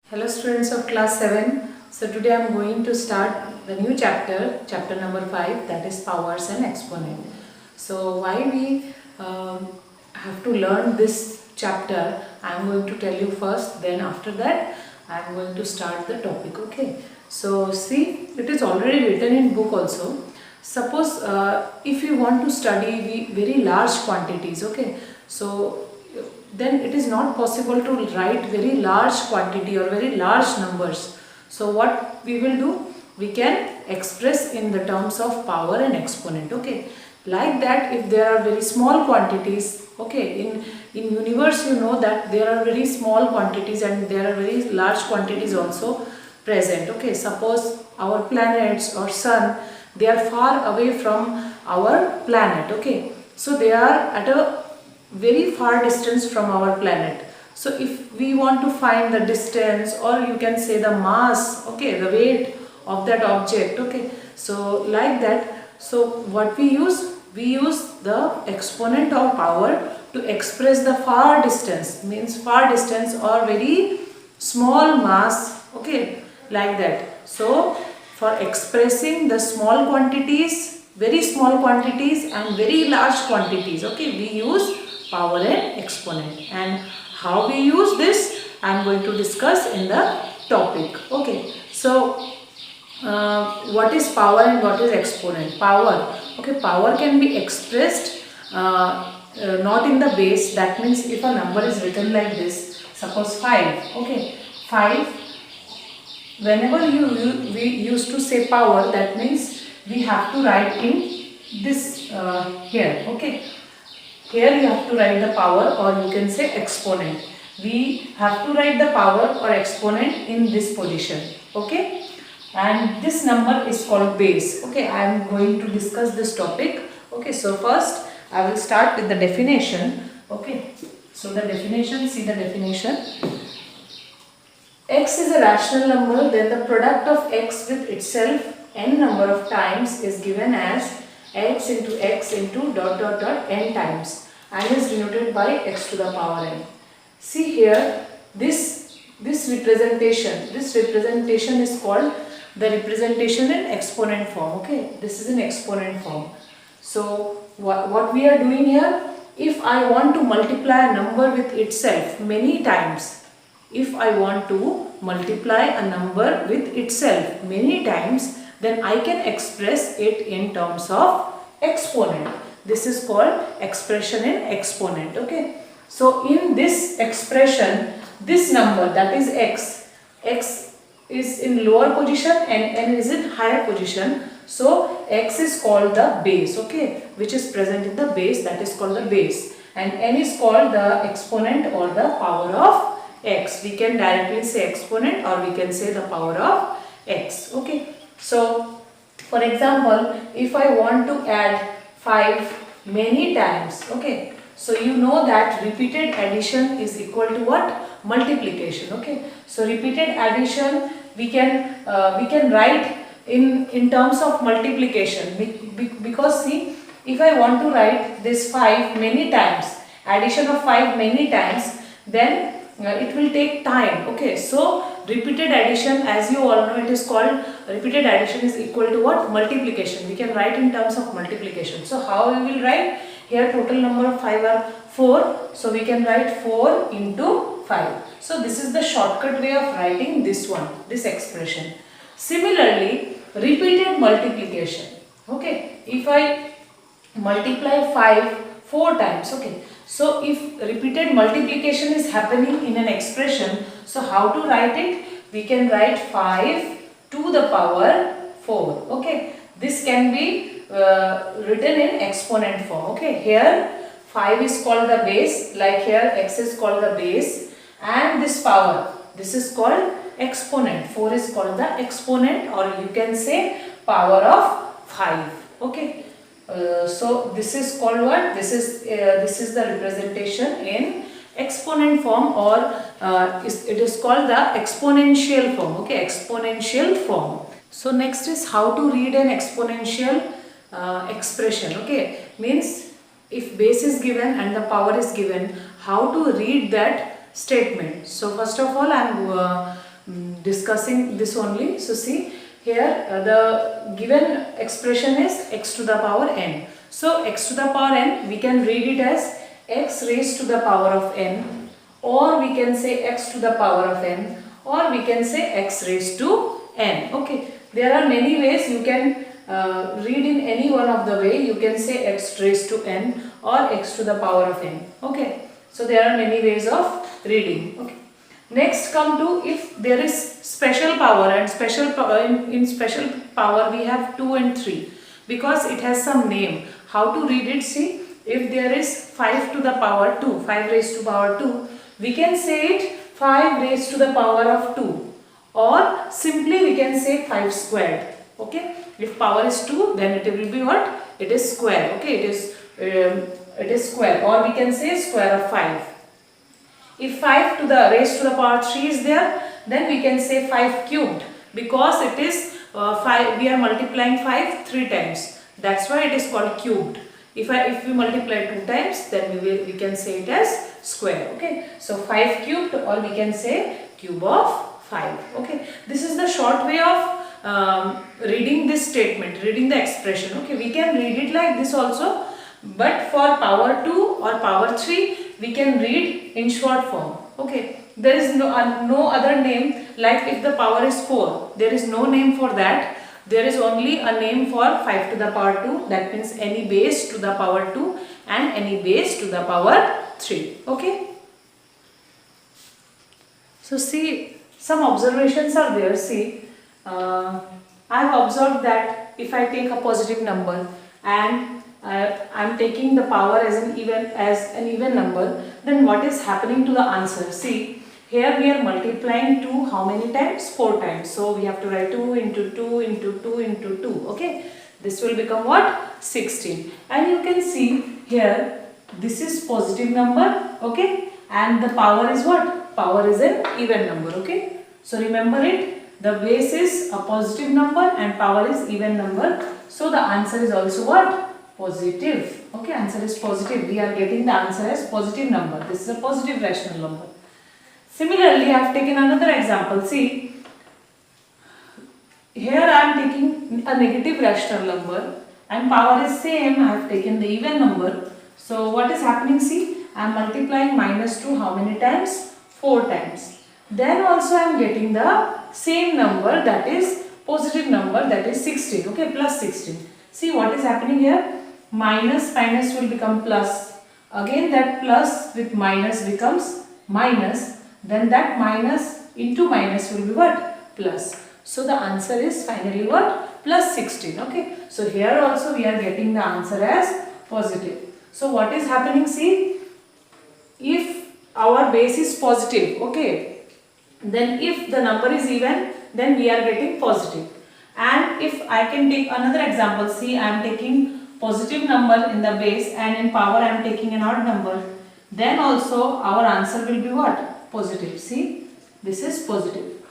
Hello students of class 7. So today I am going to start the new chapter number 5, that is powers and exponent. So why we have to learn this chapter, I am going to tell you first, then after that I am going to start the topic. Okay. So see, it is already written in book also. Suppose if you want to study very large quantities, okay, so then it is not possible to write very large quantity or very large numbers. So what we will do, we can express in the terms of power and exponent. Okay, like that, if there are very small quantities, okay, in universe, you know that there are very small quantities and there are very large quantities also present. Okay, suppose our planets or sun, they are far away from our planet. Okay, so they are at a very far distance from our planet. So if we want to find the distance, or you can say the mass, okay, the weight of that object, okay, so like that, so what we use the exponent of power to express the far distance, means far distance or very small mass, okay, like that. So for expressing the small quantities, very small quantities and very large quantities, okay, we use power and exponent. And how we use this, I am going to discuss in the topic. Okay, so what is power and what is exponent? Power, okay, power can be expressed not in the base. That means if a number is written like this, suppose 5, okay, 5, whenever we used to say power, that means we have to write in this here, okay. Here you have to write the power, or you can say exponent. We have to write the power or exponent in this position, okay. And this number is called base. Okay, I am going to discuss this topic. Okay, so first I will start with the definition. Okay, so the definition, see the definition. X is a rational number, then the product of x with itself n number of times is given as x into dot dot dot n times, and is denoted by x to the power n. See here, this representation is called the representation in exponent form. Okay, this is in exponent form. So what we are doing here, if I want to multiply a number with itself many times, if I want to multiply a number with itself many times, then I can express it in terms of exponent. This is called expression in exponent. Okay, so in this expression, this number, that is x is in lower position and n is in higher position. So x is called the base, okay, which is present in the base, that is called the base, and n is called the exponent or the power of x. We can directly say exponent, or we can say the power of x. Okay, so for example, if I want to add 5 many times, okay, so you know that repeated addition is equal to what? Multiplication. Okay, so repeated addition we can write in terms of multiplication, because see, if I want to write this 5 many times, addition of 5 many times, then it will take time. Okay, so repeated addition, as you all know, it is called repeated addition is equal to what? Multiplication. We can write in terms of multiplication. So how we will write? Here total number of 5 are 4, so we can write 4 into 5. So this is the shortcut way of writing this one, this expression. Similarly, repeated multiplication. Okay, if I multiply 5 4 times, okay, so if repeated multiplication is happening in an expression, so how to write it? We can write 5 to the power 4. Okay, this can be written in exponent form. Okay, here 5 is called the base, like here x is called the base, and this power, this is called exponent. 4 is called the exponent, or you can say power of 5. Okay. So this is called what? This is the representation in exponent form, or it is called the exponential form. Okay, exponential form. So next is how to read an exponential expression. Okay, means if base is given and the power is given, how to read that statement. So first of all, I am discussing this only. So see here the given expression is x to the power n. So x to the power n, we can read it as x raised to the power of n, or we can say x to the power of n, or we can say x raised to n. Okay, there are many ways you can read in any one of the way. You can say x raised to n or x to the power of n. Okay, so there are many ways of reading. Okay, next come to if there is special power, and in special power we have 2 and 3 because it has some name. How to read it? See, if there is 5 to the power 2, 5 raised to power 2, we can say it 5 raised to the power of 2, or simply we can say 5 squared. Okay, if power is 2, then it will be what? It is square. Okay, it is square, or we can say square of 5. If 5 to the raised to the power 3 is there, then we can say 5 cubed, because it is 5. We are multiplying 5 3 times. That's why it is called cubed. If we multiply 2 times, then we can say it as square. Okay, so 5 cubed, or we can say cube of 5. Okay, this is the short way of reading this statement, reading the expression. Okay, we can read it like this also, but for power 2 or power 3, we can read in short form. Okay, there is no other name. Like if the power is 4, there is no name for that. There is only a name for 5 to the power 2, that means any base to the power 2 and any base to the power 3. Okay, so see, some observations are there. See, I have observed that if I take a positive number and I am taking the power as an even number, then what is happening to the answer? See, here we are multiplying 2 how many times? 4 times. So we have to write 2 into 2 into 2 into 2. Okay, this will become what? 16. And you can see here, this is positive number. Okay, and the power is what? Power is an even number. Okay, so remember it, the base is a positive number and power is even number. So the answer is also what? Positive. Okay, answer is positive. We are getting the answer as positive number. This is a positive rational number. Similarly, I have taken another example. See, here I am taking a negative rational number and power is same. I have taken the even number. So what is happening? See, I am multiplying minus 2 how many times? 4 times. Then also I am getting the same number, that is positive number, that is 16. Okay, plus 16. See what is happening here? Minus will become plus. Again that plus with minus becomes minus. Then that minus into minus will be what? Plus. So the answer is finally what? Plus 16. Okay. So here also we are getting the answer as positive. So what is happening? See, if our base is positive, okay, then if the number is even, then we are getting positive. And if I can take another example, see, I am taking positive number in the base and in power I am taking an odd number, then also our answer will be what? Positive. See, this is positive.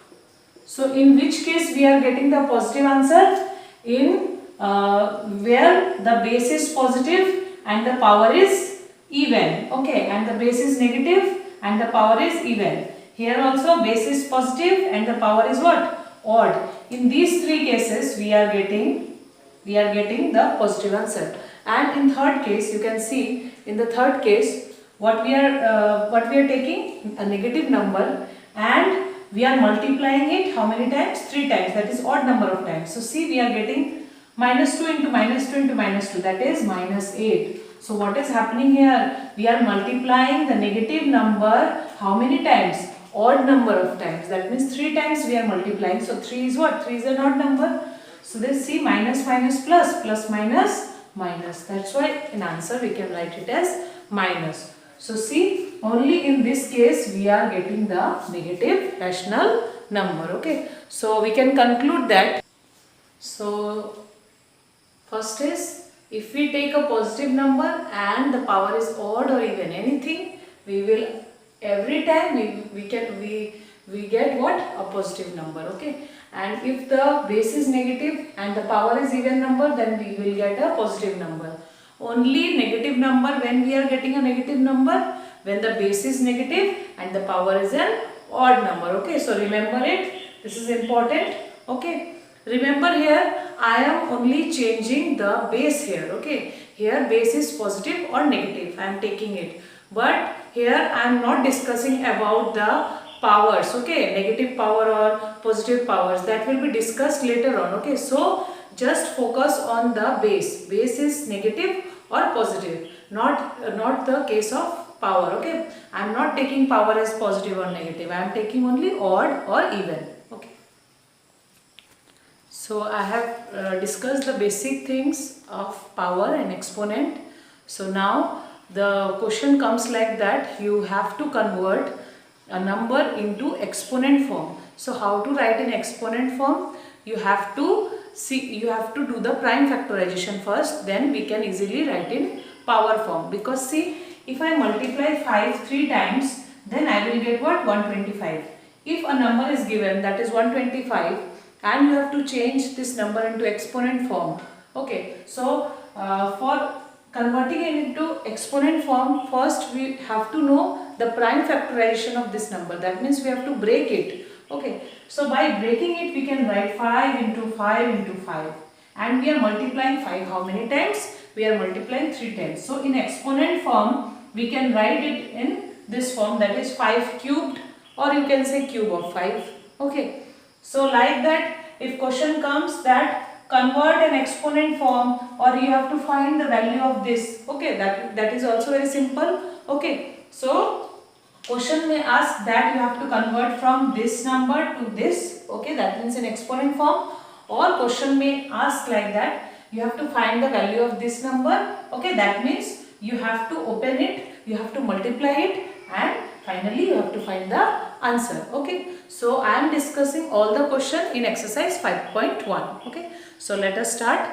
So in which case we are getting the positive answer? In where the base is positive and the power is even. Okay, and the base is negative and the power is even. Here also base is positive and the power is what? Odd. In these three cases we are getting the positive answer. And in third case, you can see in the third case what we are taking a negative number and we are multiplying it how many times? 3 times, that is odd number of times. So see, we are getting minus 2 into minus 2 into minus 2, that is minus 8. So what is happening here? We are multiplying the negative number how many times? Odd number of times, that means 3 times we are multiplying. So 3 is what? 3 is an odd number. So this see, minus minus plus, plus minus minus. That's why in answer we can write it as minus. So see, only in this case we are getting the negative rational number. Okay, so we can conclude that. So first is, if we take a positive number and the power is odd or even anything, we will every time we get what? A positive number. Okay, and if the base is negative and the power is even number, then we will get a positive number. Only negative number when we are getting a negative number, when the base is negative and the power is an odd number. Okay, so remember it, This is important. Okay. Remember here I am only changing the base here. Okay. Here base is positive or negative. I am taking it. But here I am not discussing about the powers. Okay. Negative power or positive powers. That will be discussed later on. Okay. So just focus on the base. Base is negative or positive. Not the case of power. Okay. I am not taking power as positive or negative. I am taking only odd or even. Okay. So I have discussed the basic things of power and exponent. So now the question comes like that, you have to convert a number into exponent form. So how to write in exponent form? You have to do the prime factorization first, then we can easily write in power form. Because see, if I multiply 5 3 times, then I will get what? 125. If a number is given that is 125, and you have to change this number into exponent form. Okay, so for converting it into exponent form, first we have to know the prime factorization of this number. That means we have to break it. Okay, so by breaking it we can write 5 into 5 into 5, and we are multiplying 5 how many times? We are multiplying 3 times. So in exponent form we can write it in this form, that is 5 cubed, or you can say cube of 5. Okay. So like that, if question comes that convert an exponent form, or you have to find the value of this. Okay, that is also very simple. Okay, so question may ask that you have to convert from this number to this. Okay, that means in exponent form. Or question may ask like that, you have to find the value of this number. Okay, that means you have to open it, you have to multiply it, and finally you have to find the answer. Okay, so I am discussing all the question in exercise 5.1. okay, so let us start.